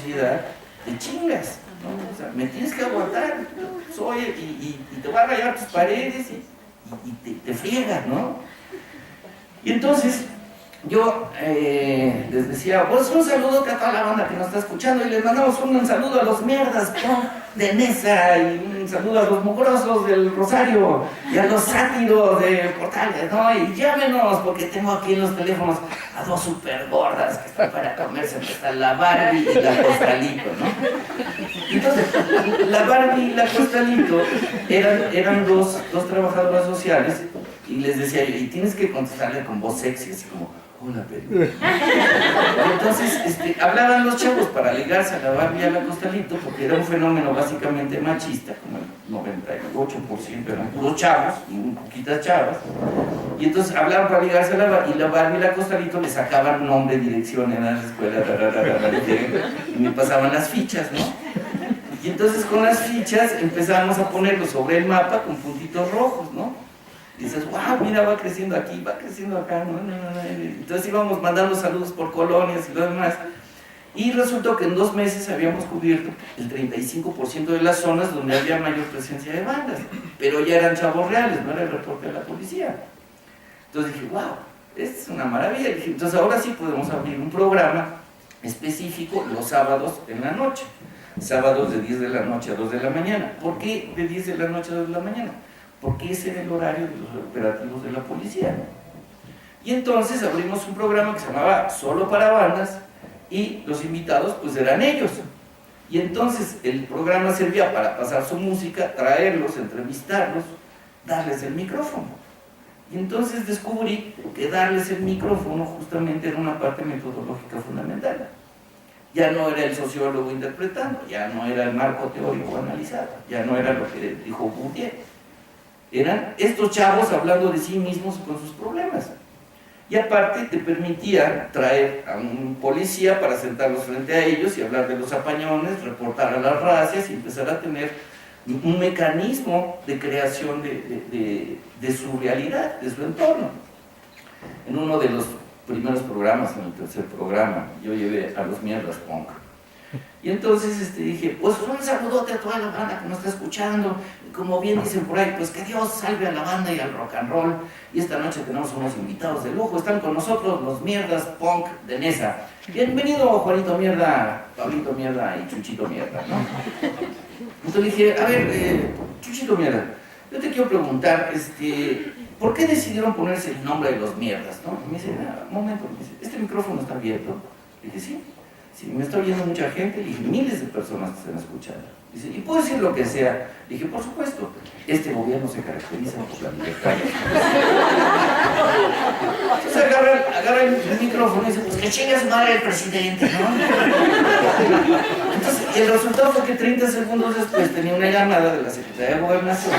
sociedad, te chingas, ¿no? O sea, me tienes que aguantar, soy, y te va a rayar tus paredes y te friegas, ¿no? Y entonces yo les decía, pues un saludo a toda la banda que nos está escuchando, y les mandamos un saludo a los mierdas, ¿no?, de Nesa, y un saludo a los mugrosos del Rosario, y a los sátiros de Portales, ¿no? Y llámenos, porque tengo aquí en los teléfonos a dos super gordas que están para comerse, que están la Barbie y la Costalito, ¿no? Entonces, la Barbie y la Costalito eran dos trabajadoras sociales, y les decía yo, y tienes que contestarle con voz sexy, así como, hola, Pedro. Y entonces hablaban los chavos para ligarse a la Barbie y a la Costalito, porque era un fenómeno básicamente machista, como el 98% eran puros chavos y muy poquitas chavas. Y entonces hablaban para ligarse a la Barbie, y la Barbie y la Costalito le sacaban nombre, dirección en las escuelas, y me pasaban las fichas, ¿no? Y entonces con las fichas empezábamos a ponerlo sobre el mapa con puntitos rojos, ¿no? Y dices, wow, mira, va creciendo aquí, va creciendo acá, ¿no? Entonces íbamos mandando saludos por colonias y lo demás. Y resultó que en 2 meses habíamos cubierto el 35% de las zonas donde había mayor presencia de bandas. Pero ya eran chavos reales, no era el reporte de la policía. Entonces dije, wow, esto es una maravilla. Dije, entonces ahora sí podemos abrir un programa específico los sábados en la noche. Sábados de 10 de la noche a 2 de la mañana. ¿Por qué de 10 de la noche a 2 de la mañana? Porque ese era el horario de los operativos de la policía. Y entonces abrimos un programa que se llamaba Solo para Bandas, y los invitados pues eran ellos. Y entonces el programa servía para pasar su música, traerlos, entrevistarlos, darles el micrófono. Y entonces descubrí que darles el micrófono justamente era una parte metodológica fundamental. Ya no era el sociólogo interpretando, ya no era el marco teórico analizado, ya no era lo que dijo Bourdieu. Eran estos chavos hablando de sí mismos con sus problemas. Y aparte te permitía traer a un policía para sentarlos frente a ellos y hablar de los apañones, reportar a las racias y empezar a tener un mecanismo de creación de su realidad, de su entorno. En uno de los primeros programas, en el tercer programa, yo llevé a los mierdas punk. Y entonces dije, pues un saludote a toda la banda que nos está escuchando. Como bien dicen por ahí, pues que Dios salve a la banda y al rock and roll. Y esta noche tenemos unos invitados de lujo. Están con nosotros los mierdas punk de Nesa. Bienvenido Juanito Mierda, Pablito Mierda y Chuchito Mierda, ¿no? Entonces dije, a ver, Chuchito Mierda, yo te quiero preguntar, ¿por qué decidieron ponerse el nombre de los mierdas, no? Y me dice, un momento, me dice, ¿este micrófono está abierto? Le dije, sí. Sí, me está oyendo mucha gente, le dije, miles de personas que están escuchando. Dice, ¿y puedo decir lo que sea? Le dije, por supuesto, este gobierno se caracteriza por la libertad. Entonces agarra el micrófono y dice, pues que chingue a su madre el presidente, ¿no? Entonces, el resultado fue que 30 segundos después tenía una llamada de la Secretaría de Gobernación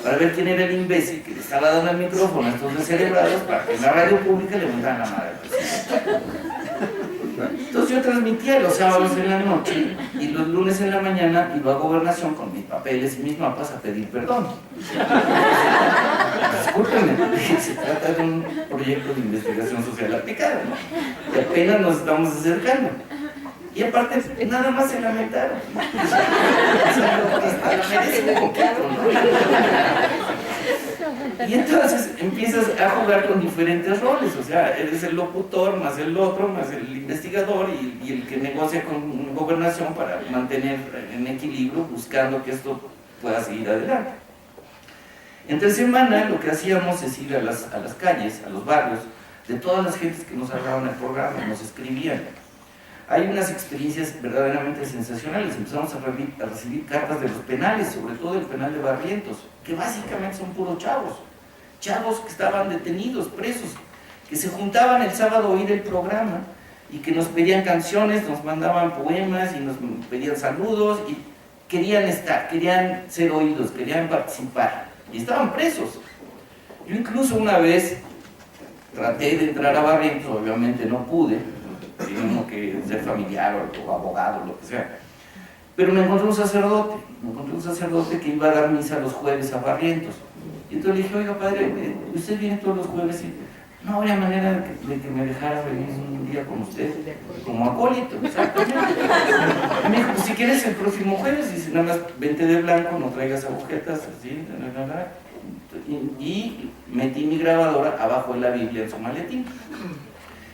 para ver quién era el imbécil que le estaba dando el micrófono a estos descerebrados para que en la radio pública le montaran la madre al presidente. Entonces yo transmitía los sábados en la noche y los lunes en la mañana iba a Gobernación con mis papeles y mis mapas a pedir perdón. Discúlpenme, se trata de un proyecto de investigación social aplicada, ¿no? Y apenas nos estamos acercando. Y aparte, nada más se lamentaron. Hasta merece un poquito, ¿no? Y entonces empiezas a jugar con diferentes roles, o sea, eres el locutor, más el otro, más el investigador y el que negocia con Gobernación para mantener en equilibrio, buscando que esto pueda seguir adelante. Entre semana lo que hacíamos es ir a las calles, a los barrios, de todas las gentes que nos hablaban el programa, nos escribían. Hay unas experiencias verdaderamente sensacionales. Empezamos a recibir cartas de los penales, sobre todo del penal de Barrientos, que básicamente son puros chavos que estaban detenidos, presos, que se juntaban el sábado a oír el programa y que nos pedían canciones, nos mandaban poemas y nos pedían saludos y querían ser oídos, querían participar y estaban presos. Yo incluso una vez traté de entrar a Barrientos, obviamente no pude, tengo que ser familiar o abogado, lo que sea. Pero me encontré un sacerdote que iba a dar misa los jueves a Barrientos. Y entonces le dije, oiga padre, ¿usted viene todos los jueves? Y no habría manera de que me dejara venir un día con usted, como acólito, exactamente. si quieres el próximo jueves, dice, nada más vente de blanco, no traigas agujetas, así, y metí mi grabadora abajo de la Biblia en su maletín.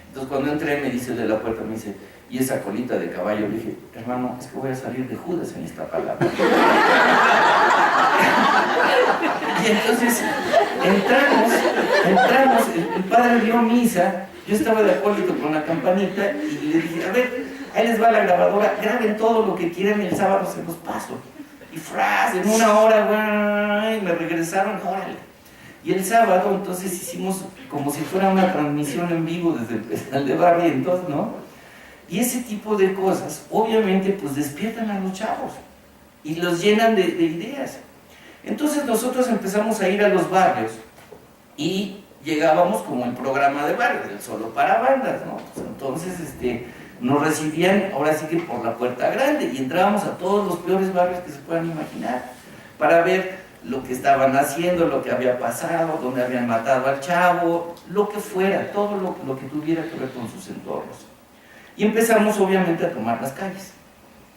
Entonces cuando entré me dice de la puerta, me dice, ¿y esa colita de caballo? Le dije, hermano, es que voy a salir de Judas en esta palabra. Y entonces entramos, el padre dio misa, yo estaba de acuerdo con la campanita y le dije, a ver, ahí les va la grabadora, graben todo lo que quieran y el sábado se los paso. Y frase, en una hora, güey, me regresaron, órale. Y el sábado entonces hicimos como si fuera una transmisión en vivo desde el Pedal de Barrientos, ¿no? Y ese tipo de cosas, obviamente, pues despiertan a los chavos y los llenan de ideas. Entonces nosotros empezamos a ir a los barrios y llegábamos como el programa de barrio, el solo para bandas, ¿no? Pues entonces nos recibían ahora sí que por la puerta grande y entrábamos a todos los peores barrios que se puedan imaginar para ver lo que estaban haciendo, lo que había pasado, dónde habían matado al chavo, lo que fuera, todo lo que tuviera que ver con sus entornos. Y empezamos obviamente a tomar las calles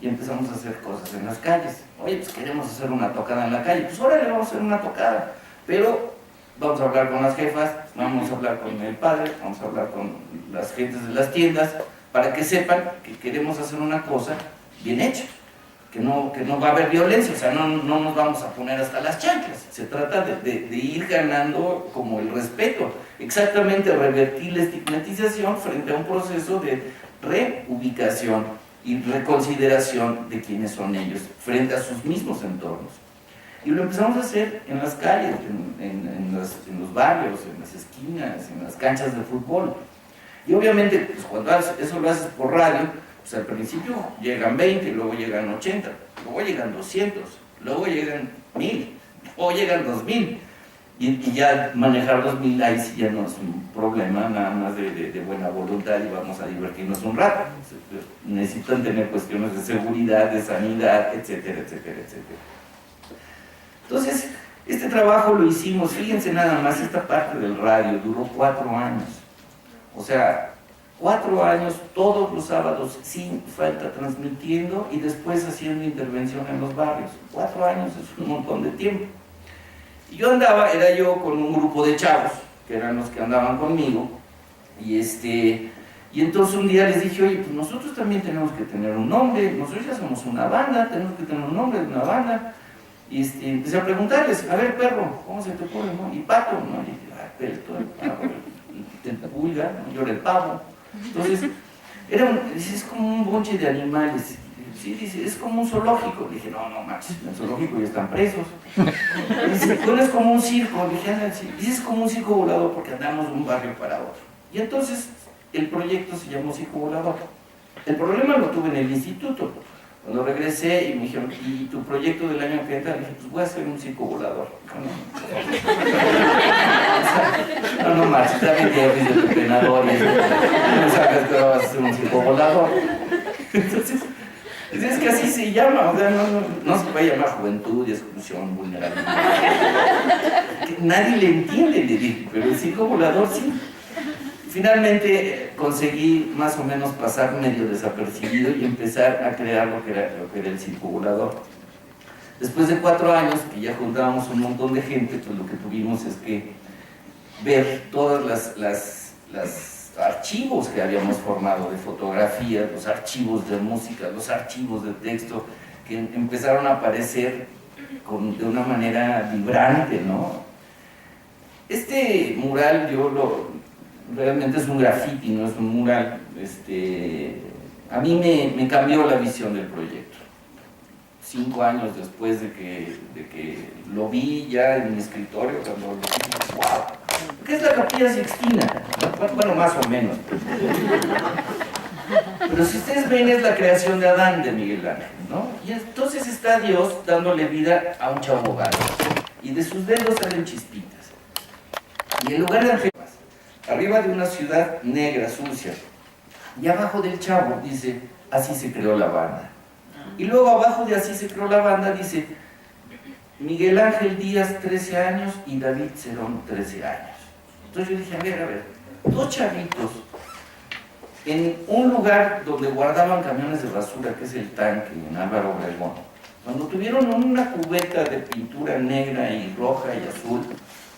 y empezamos a hacer cosas en las calles. Oye, pues queremos hacer una tocada en la calle, pues órale, vamos a hacer una tocada, pero vamos a hablar con las jefas, vamos a hablar con el padre, vamos a hablar con las gentes de las tiendas, para que sepan que queremos hacer una cosa bien hecha, que no va a haber violencia, o sea, no nos vamos a poner hasta las chanclas, se trata de ir ganando como el respeto, exactamente revertir la estigmatización frente a un proceso de reubicación y reconsideración de quiénes son ellos frente a sus mismos entornos. Y lo empezamos a hacer en las calles, en los barrios, en las esquinas, en las canchas de fútbol. Y obviamente, pues cuando eso lo haces por radio, pues al principio llegan 20, luego llegan 80, luego llegan 200, luego llegan 1000, luego llegan 2000. Y ya manejar 2000 ahí sí ya no es un problema, nada más de buena voluntad y vamos a divertirnos un rato. Necesitan tener cuestiones de seguridad, de sanidad, etcétera, etcétera, etcétera. Entonces, este trabajo lo hicimos, fíjense nada más, esta parte del radio duró 4 años. O sea, 4 años, todos los sábados, sin falta, transmitiendo y después haciendo intervención en los barrios. 4 años es un montón de tiempo. Y era yo con un grupo de chavos, que eran los que andaban conmigo, y entonces un día les dije, oye, pues nosotros también tenemos que tener un nombre, nosotros ya somos una banda, tenemos que tener un nombre de una banda. Y empecé a preguntarles, a ver, perro, ¿cómo se te ocurre, no? Y pato, ¿no? Y dije, ah, perro, el pavo, el pulga, ¿no? Yo era el pavo. Entonces, es como un bonche de animales. Sí, dice, es como un zoológico. Le dije, no manches, en el zoológico ya están presos. Dice, bueno, es como un circo. Le dije, anda, sí. Dice, es como un circo volador porque andamos de un barrio para otro. Y entonces, el proyecto se llamó Circo Volador. El problema lo tuve en el instituto. Cuando regresé y me dijeron, ¿y tu proyecto del año que entra? Le dije, pues voy a hacer un circo volador. No marches, está bien que eres de entrenador y eso. No sabes que vas a hacer un circo volador. Entonces, es que así se llama, o sea, no se puede llamar juventud, exclusión, vulnerabilidad. Nadie le entiende, le dije, pero el circo volador sí. Finalmente conseguí más o menos pasar medio desapercibido y empezar a crear lo que era el circo volador. Después de 4 años, que ya juntábamos un montón de gente, pues lo que tuvimos es que ver todas las archivos que habíamos formado de fotografía, los archivos de música, los archivos de texto, que empezaron a aparecer de una manera vibrante, ¿no? Este mural realmente es un graffiti, no es un mural. A mí me cambió la visión del proyecto. 5 años después de que lo vi ya en mi escritorio, cuando lo dije, ¡wow! ¿Qué es la Capilla Sixtina? Bueno, más o menos. Pero si ustedes ven, es la creación de Adán, de Miguel Ángel, ¿no? Y entonces está Dios dándole vida a un chavo gato. Y de sus dedos salen chispitas. Y en lugar de ángeles, arriba de una ciudad negra, sucia, y abajo del chavo dice, así se creó la banda. Y luego abajo de así se creó la banda dice, Miguel Ángel Díaz, 13 años, y David Cerón, 13 años. Entonces yo dije, a ver, 2 chavitos en un lugar donde guardaban camiones de basura, que es el tanque en Álvaro Obregón, cuando tuvieron una cubeta de pintura negra y roja y azul,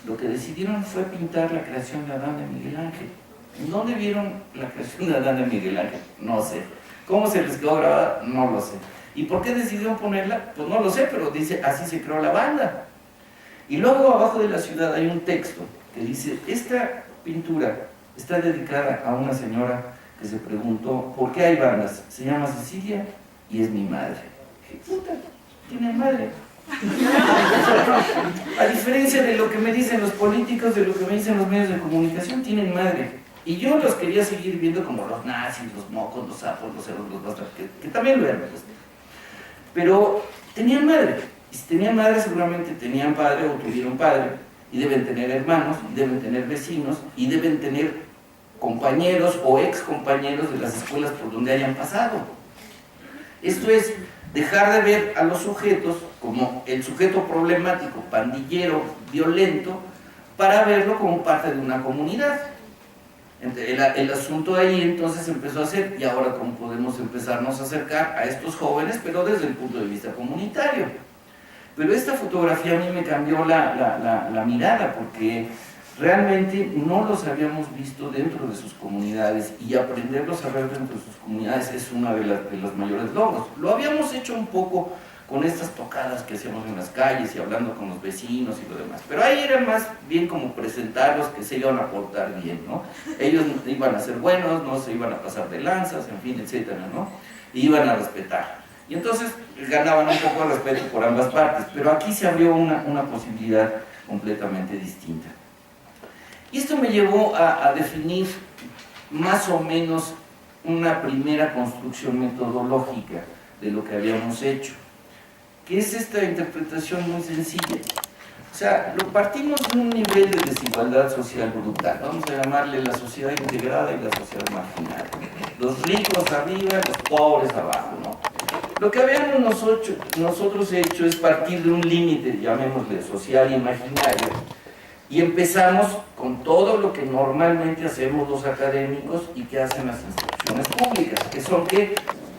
lo que decidieron fue pintar la creación de Adán de Miguel Ángel. ¿En dónde vieron la creación de Adán de Miguel Ángel? No sé. ¿Cómo se les quedó grabada? No lo sé. ¿Y por qué decidieron ponerla? Pues no lo sé, pero dice, así se creó la banda. Y luego abajo de la ciudad hay un texto que dice, esta pintura está dedicada a una señora que se preguntó, ¿por qué hay bandas? Se llama Cecilia y es mi madre. ¿Qué puta? Tiene madre. A diferencia de lo que me dicen los políticos, de lo que me dicen los medios de comunicación, tienen madre. Y yo los quería seguir viendo como los nazis, los mocos, los sapos, los cerdos, los bastardos, que también lo eran, pues. Pero tenían madre. Y si tenían madre, seguramente tenían padre o tuvieron padre. Y deben tener hermanos, y deben tener vecinos, y deben tener compañeros o ex compañeros de las escuelas por donde hayan pasado. Esto es dejar de ver a los sujetos como el sujeto problemático, pandillero, violento, para verlo como parte de una comunidad. El asunto ahí entonces empezó a ser, y ahora cómo podemos empezarnos a acercar a estos jóvenes, pero desde el punto de vista comunitario. Pero esta fotografía a mí me cambió la mirada, porque realmente no los habíamos visto dentro de sus comunidades, y aprenderlos a ver dentro de sus comunidades es una de los mayores logros. Lo habíamos hecho un poco con estas tocadas que hacíamos en las calles y hablando con los vecinos y lo demás, pero ahí era más bien como presentarlos que se iban a portar bien, ¿no? Ellos iban a ser buenos, no se iban a pasar de lanzas, en fin, etcétera, ¿no? Y iban a respetar. Y entonces ganaban un poco de respeto por ambas partes, pero aquí se abrió una posibilidad completamente distinta. Y esto me llevó a definir más o menos una primera construcción metodológica de lo que habíamos hecho, que es esta interpretación muy sencilla. O sea, lo partimos de un nivel de desigualdad social brutal, vamos a llamarle la sociedad integrada y la sociedad marginal. Los ricos arriba, los pobres abajo, ¿no? Lo que habíamos nosotros hecho es partir de un límite, llamémosle social e imaginario, y empezamos con todo lo que normalmente hacemos los académicos y que hacen las instituciones públicas, que son ¿qué?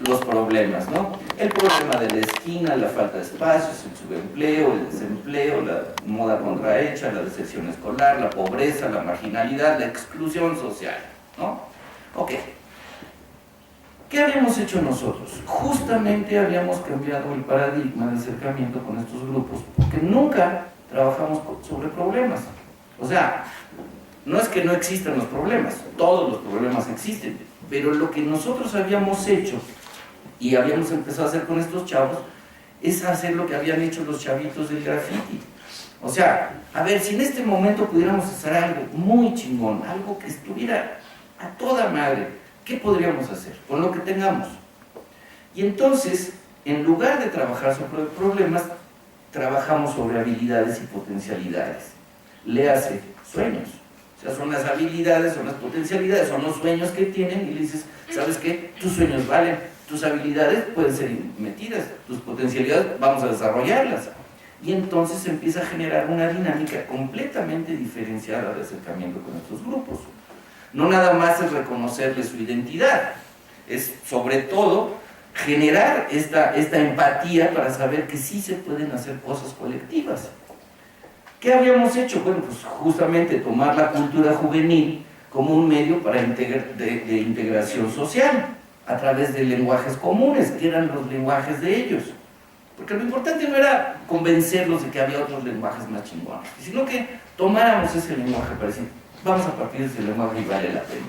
Los problemas, ¿no? El problema de la esquina, la falta de espacios, el subempleo, el desempleo, la moda contrahecha, la deserción escolar, la pobreza, la marginalidad, la exclusión social, ¿no? Ok. ¿Qué habíamos hecho nosotros? Justamente habíamos cambiado el paradigma de acercamiento con estos grupos, porque nunca trabajamos sobre problemas. O sea, no es que no existan los problemas, todos los problemas existen, pero lo que nosotros habíamos hecho y habíamos empezado a hacer con estos chavos es hacer lo que habían hecho los chavitos del graffiti. O sea, a ver, si en este momento pudiéramos hacer algo muy chingón, algo que estuviera a toda madre, ¿qué podríamos hacer con lo que tengamos? Y entonces, en lugar de trabajar sobre problemas, trabajamos sobre habilidades y potencialidades. Léase, sueños. O sea, son las habilidades, son las potencialidades, son los sueños que tienen y le dices, ¿sabes qué? Tus sueños valen, tus habilidades pueden ser metidas, tus potencialidades vamos a desarrollarlas. Y entonces se empieza a generar una dinámica completamente diferenciada de acercamiento con estos grupos. No nada más es reconocerle su identidad, es sobre todo generar esta empatía para saber que sí se pueden hacer cosas colectivas. ¿Qué habíamos hecho? Bueno, pues justamente tomar la cultura juvenil como un medio para de integración social a través de lenguajes comunes, que eran los lenguajes de ellos. Porque lo importante no era convencerlos de que había otros lenguajes más chingones, sino que tomáramos ese lenguaje para decir, vamos a partir de ese lenguaje y vale la pena.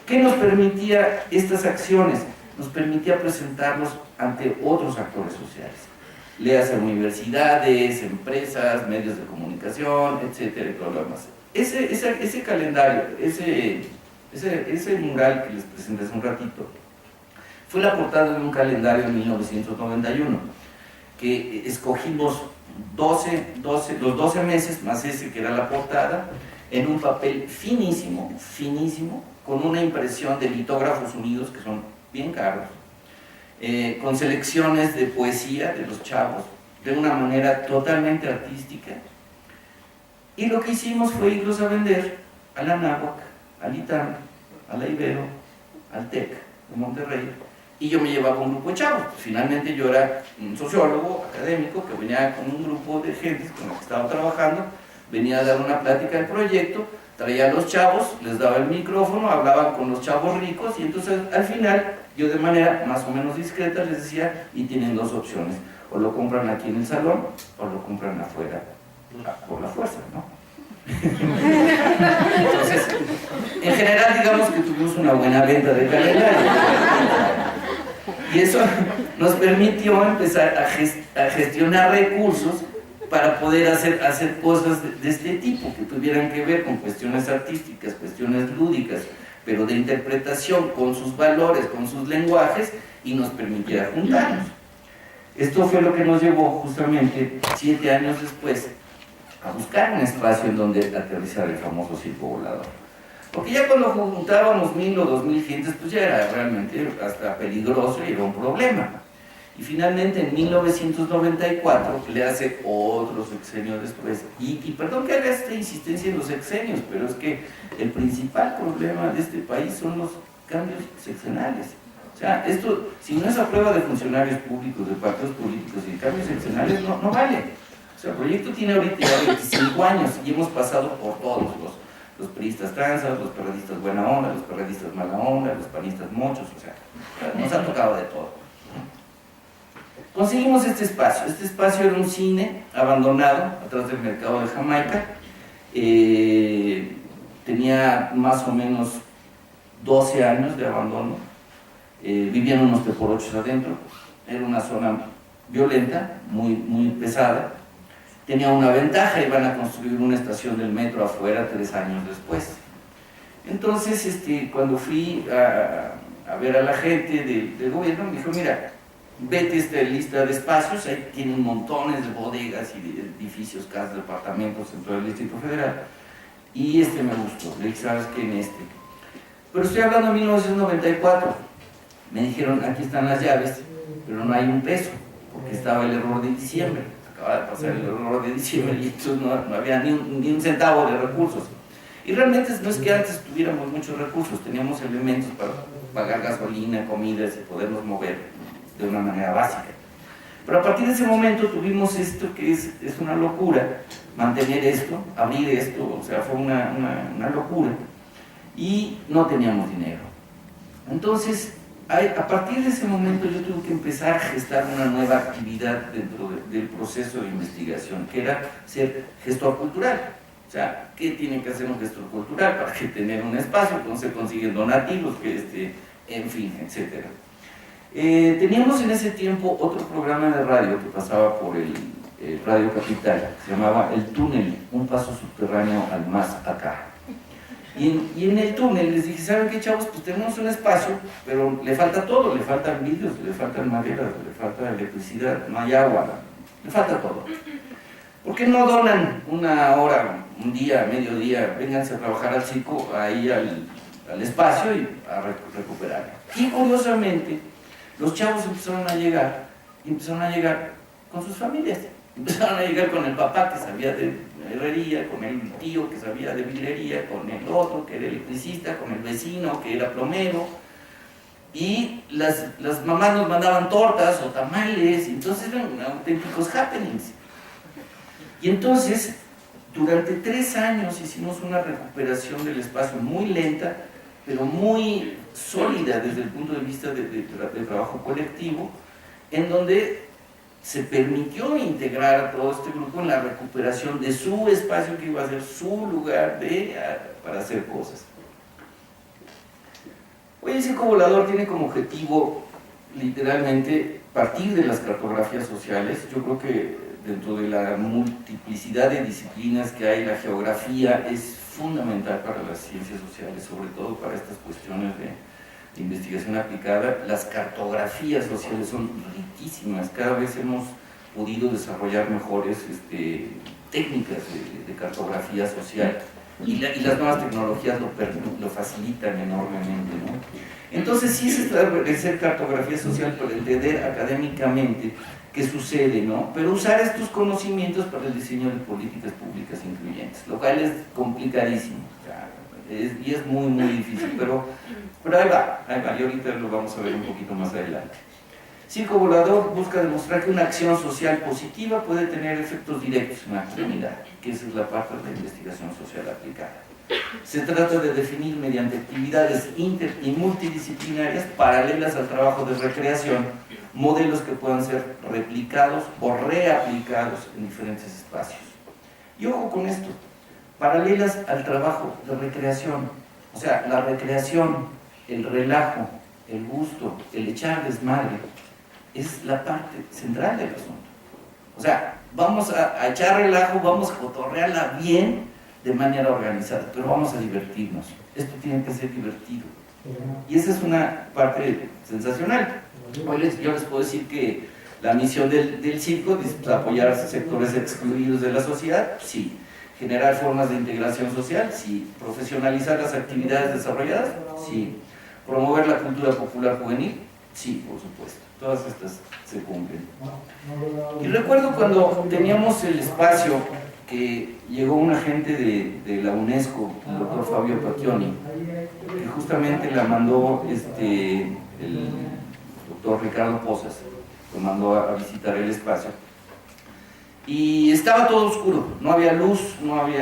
¿Qué nos permitía estas acciones? Nos permitía presentarlos ante otros actores sociales. Léase universidades, empresas, medios de comunicación, etcétera, y todo lo demás. Ese calendario, ese mural que les presenté hace un ratito, fue la portada de un calendario en 1991, que escogimos los 12 meses, más ese que era la portada, en un papel finísimo, finísimo, con una impresión de litógrafos unidos, que son bien caros, con selecciones de poesía de los chavos, de una manera totalmente artística. Y lo que hicimos fue irlos a vender a la Náhuac, al ITAM, a la Ibero, al TEC de Monterrey, y yo me llevaba un grupo de chavos. Finalmente yo era un sociólogo académico que venía con un grupo de gente con la que estaba trabajando, venía a dar una plática del proyecto, traía a los chavos, les daba el micrófono, hablaban con los chavos ricos, y entonces al final yo de manera más o menos discreta les decía, y tienen dos opciones, o lo compran aquí en el salón, o lo compran afuera, por la fuerza, ¿no? Entonces, en general digamos que tuvimos una buena venta de calendario, y eso nos permitió empezar a gestionar recursos para poder hacer cosas de este tipo, que tuvieran que ver con cuestiones artísticas, cuestiones lúdicas, pero de interpretación, con sus valores, con sus lenguajes, y nos permitiera juntarnos. Esto fue lo que nos llevó justamente 7 años después a buscar un espacio en donde aterrizar el famoso circo volador. Porque ya cuando juntábamos 1000 o 2000 gentes, pues ya era realmente hasta peligroso y era un problema. Y finalmente en 1994 le hace otro sexenio después, y perdón que haga esta insistencia en los sexenios, pero es que el principal problema de este país son los cambios sexenales. O sea, esto, si no es a prueba de funcionarios públicos, de partidos políticos y cambios sexenales, no vale. O sea, el proyecto tiene ahorita ya 25 años y hemos pasado por todos, los priistas tranzas, los perredistas buena onda, los perredistas mala onda, los panistas mochos, o sea, nos ha tocado de todo. Conseguimos este espacio era un cine abandonado atrás del mercado de Jamaica, tenía más o menos 12 años de abandono, vivían unos teporochos adentro, era una zona violenta, muy pesada, tenía una ventaja, iban a construir una estación del metro afuera 3 años después. Entonces, cuando fui a ver a la gente del gobierno, me dijo, mira, vete esta lista de espacios, ahí tienen montones de bodegas y de edificios, casas, departamentos en todo el Distrito Federal, y me gustó. Le dije, ¿sabes qué? En este. Pero estoy hablando de 1994. Me dijeron, aquí están las llaves, pero no hay un peso, porque estaba el error de diciembre. Acaba de pasar el error de diciembre y entonces no había ni un centavo de recursos. Y realmente no es que antes tuviéramos muchos recursos, teníamos elementos para pagar gasolina, comidas y podernos mover de una manera básica. Pero a partir de ese momento tuvimos esto que es una locura, mantener esto, abrir esto, o sea, fue una locura, y no teníamos dinero. Entonces, a partir de ese momento yo tuve que empezar a gestar una nueva actividad dentro del proceso de investigación, que era ser gestor cultural. O sea, ¿qué tiene que hacer un gestor cultural para que tener un espacio? Entonces se consiguen donativos, en fin, etcétera. Teníamos en ese tiempo otro programa de radio que pasaba por el Radio Capital, que se llamaba El Túnel, un paso subterráneo al más acá. Y en el túnel les dije, ¿saben qué, chavos? Pues tenemos un espacio, pero le falta todo, le faltan vidrios, le faltan maderas, le falta electricidad, no hay agua, le falta todo. ¿Por qué no donan una hora, un día, mediodía, vénganse a trabajar al circo, ahí al espacio y a recuperarlo? Y curiosamente, los chavos empezaron a llegar con sus familias. Empezaron a llegar con el papá que sabía de herrería, con el tío que sabía de vidrería, con el otro que era electricista, con el vecino que era plomero. Y las mamás nos mandaban tortas o tamales, entonces eran auténticos happenings. Y entonces, durante 3 años hicimos una recuperación del espacio muy lenta, pero muy sólida desde el punto de vista de trabajo colectivo, en donde se permitió integrar a todo este grupo en la recuperación de su espacio que iba a ser su lugar para hacer cosas. Hoy el circo volador tiene como objetivo literalmente partir de las cartografías sociales. Yo creo que dentro de la multiplicidad de disciplinas que hay, la geografía es fundamental para las ciencias sociales, sobre todo para estas cuestiones de investigación aplicada. Las cartografías sociales son riquísimas, cada vez hemos podido desarrollar mejores técnicas de cartografía social y las nuevas tecnologías lo facilitan enormemente, ¿no? Entonces sí es establecer cartografía social para entender académicamente qué sucede, ¿no? Pero usar estos conocimientos para el diseño de políticas públicas incluyentes, lo cual es complicadísimo. O sea, y es muy, muy difícil, pero ahí va, y ahorita lo vamos a ver un poquito más adelante. Circo Volador busca demostrar que una acción social positiva puede tener efectos directos en la comunidad, que esa es la parte de la investigación social aplicada. Se trata de definir mediante actividades inter y multidisciplinarias paralelas al trabajo de recreación, modelos que puedan ser replicados o reaplicados en diferentes espacios. Y ojo con esto, paralelas al trabajo de recreación, o sea, la recreación, el relajo, el gusto, el echar desmadre, es la parte central del asunto. O sea, vamos a echar relajo, vamos a cotorrearla bien, de manera organizada, pero vamos a divertirnos. Esto tiene que ser divertido. Y esa es una parte sensacional. Hoy yo les puedo decir que la misión del circo es apoyar a sectores excluidos de la sociedad, sí. Generar formas de integración social, sí. Profesionalizar las actividades desarrolladas, sí. Promover la cultura popular juvenil, sí, por supuesto. Todas estas se cumplen. Y recuerdo cuando teníamos el espacio que llegó un agente de la UNESCO, el doctor Fabio Pacchioni, que justamente la mandó el doctor Ricardo Pozas, lo mandó a visitar el espacio. Y estaba todo oscuro, no había luz,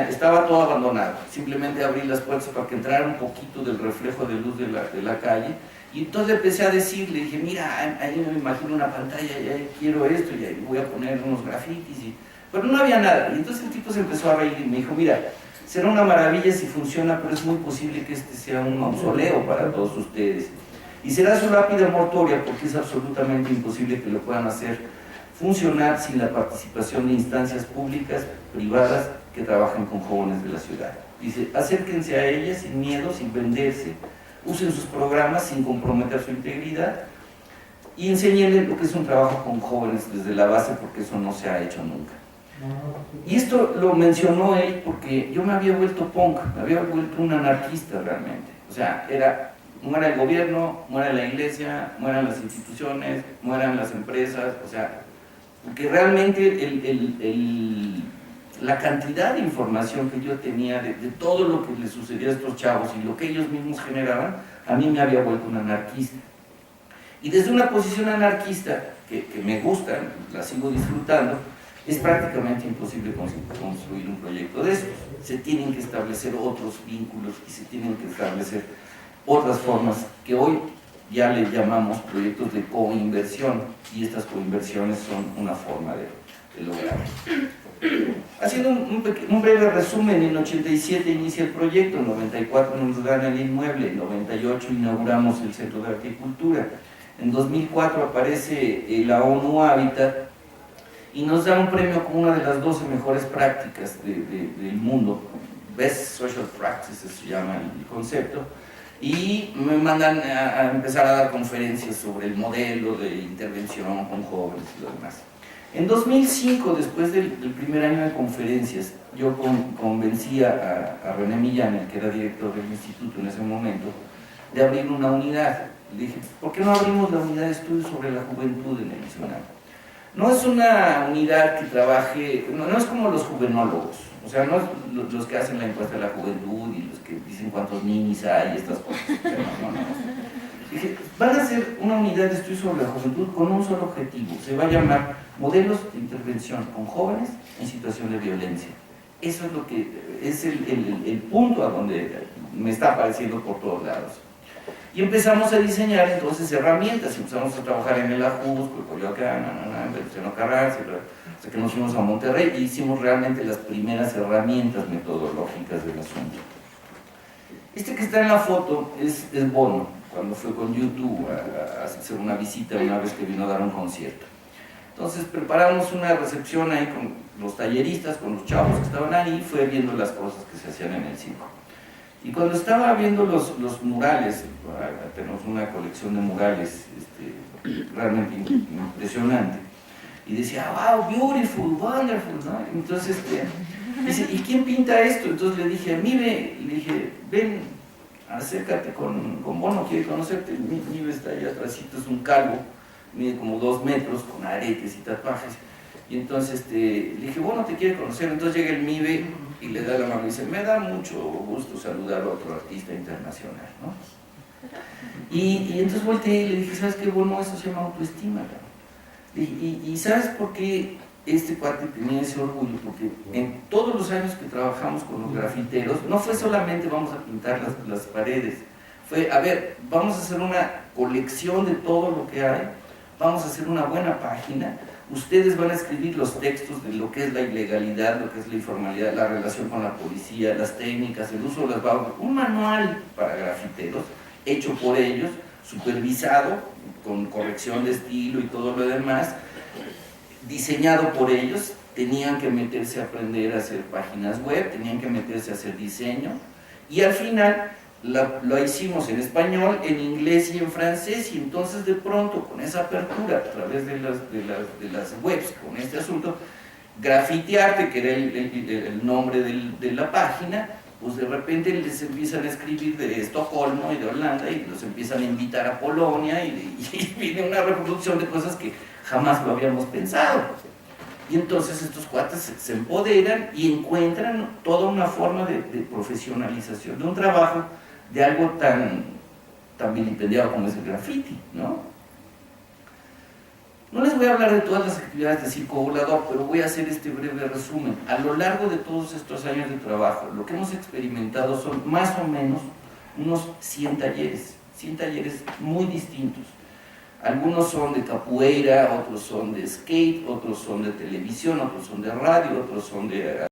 estaba todo abandonado. Simplemente abrí las puertas para que entrara un poquito del reflejo de luz de la calle. Y entonces empecé a decirle, dije, mira, ahí me imagino una pantalla, y ahí quiero esto, y ahí voy a poner unos grafitis. Pero no había nada. Y entonces el tipo se empezó a reír y me dijo, mira, será una maravilla si funciona, pero es muy posible que este sea un mausoleo para todos ustedes. Y será su lápida mortuoria porque es absolutamente imposible que lo puedan hacer funcionar sin la participación de instancias públicas, privadas, que trabajen con jóvenes de la ciudad. Dice, acérquense a ella sin miedo, sin venderse, usen sus programas sin comprometer su integridad y enséñenle lo que es un trabajo con jóvenes desde la base, porque eso no se ha hecho nunca. Y esto lo mencionó él porque yo me había vuelto punk, me había vuelto un anarquista realmente. O sea, muera el gobierno, muera la iglesia, mueran las instituciones, mueran las empresas, o sea, porque realmente la cantidad de información que yo tenía de todo lo que les sucedía a estos chavos y lo que ellos mismos generaban, a mí me había vuelto un anarquista. Y desde una posición anarquista, que me gusta, la sigo disfrutando, es prácticamente imposible construir un proyecto de estos. Se tienen que establecer otros vínculos y se tienen que establecer otras formas que hoy ya le llamamos proyectos de coinversión, y estas coinversiones son una forma de lograrlo. Haciendo un breve resumen, en 87 inicia el proyecto, en 94 nos dan el inmueble, en 98 inauguramos el Centro de Arte y Cultura, en 2004 aparece la ONU Habitat y nos da un premio como una de las 12 mejores prácticas del mundo, Best Social Practices se llama el concepto, y me mandan a empezar a dar conferencias sobre el modelo de intervención con jóvenes y lo demás. En 2005, después del primer año de conferencias, yo convencí a René Millán, el que era director del instituto en ese momento, de abrir una unidad. Le dije, ¿por qué no abrimos la unidad de estudios sobre la juventud en el Nacional? No es una unidad que trabaje, no es como los juvenólogos, o sea, no es los que hacen la encuesta de la juventud y los que dicen cuántos ninis hay y estas cosas. No. Dije, van a hacer una unidad de estudio sobre la juventud con un solo objetivo, se va a llamar Modelos de Intervención con Jóvenes en Situación de Violencia. Eso es lo que es el punto a donde me está apareciendo por todos lados. Y empezamos a diseñar entonces herramientas, empezamos a trabajar en el Ajusco, el Coyoacán, en Venustiano Carranza, hasta que nos fuimos a Monterrey y hicimos realmente las primeras herramientas metodológicas del asunto. Este que está en la foto es Bono, cuando fue con YouTube a hacer una visita una vez que vino a dar un concierto. Entonces preparamos una recepción ahí con los talleristas, con los chavos que estaban ahí, fue viendo las cosas que se hacían en el circo. Y cuando estaba viendo los murales, tenemos una colección de murales realmente impresionante, y decía, wow, beautiful, wonderful, ¿no? Entonces, dice, ¿y quién pinta esto? Entonces le dije, le dije, ven, acércate con Bono, quiere conocerte. Mibe está allá atrásito, es un calvo, mide como 2 metros, con aretes y tatuajes. Y entonces le dije, Bono te quiere conocer. Entonces llega el Mibe y le da la mano y dice, me da mucho gusto saludar a otro artista internacional, ¿no? Y entonces volteé y le dije, ¿sabes qué? Bueno, eso se llama autoestima, ¿no? Y ¿sabes por qué este cuate tenía ese orgullo? Porque en todos los años que trabajamos con los grafiteros, no fue solamente vamos a pintar las paredes, fue, a ver, vamos a hacer una colección de todo lo que hay, vamos a hacer una buena página, ustedes van a escribir los textos de lo que es la ilegalidad, lo que es la informalidad, la relación con la policía, las técnicas, el uso de las barbas, un manual para grafiteros, hecho por ellos, supervisado, con corrección de estilo y todo lo demás, diseñado por ellos. Tenían que meterse a aprender a hacer páginas web, tenían que meterse a hacer diseño, y al final lo hicimos en español, en inglés y en francés, y entonces de pronto con esa apertura a través de las webs, con este asunto, Grafitearte, que era el nombre de la página, pues de repente les empiezan a escribir de Estocolmo y de Holanda y los empiezan a invitar a Polonia y viene una reproducción de cosas que jamás lo habíamos pensado. Y entonces estos cuates se empoderan y encuentran toda una forma de profesionalización de un trabajo, de algo tan vilipendiado como es el graffiti, ¿no? No les voy a hablar de todas las actividades de Circo Volador, pero voy a hacer este breve resumen. A lo largo de todos estos años de trabajo, lo que hemos experimentado son más o menos unos 100 talleres muy distintos. Algunos son de capoeira, otros son de skate, otros son de televisión, otros son de radio, otros son de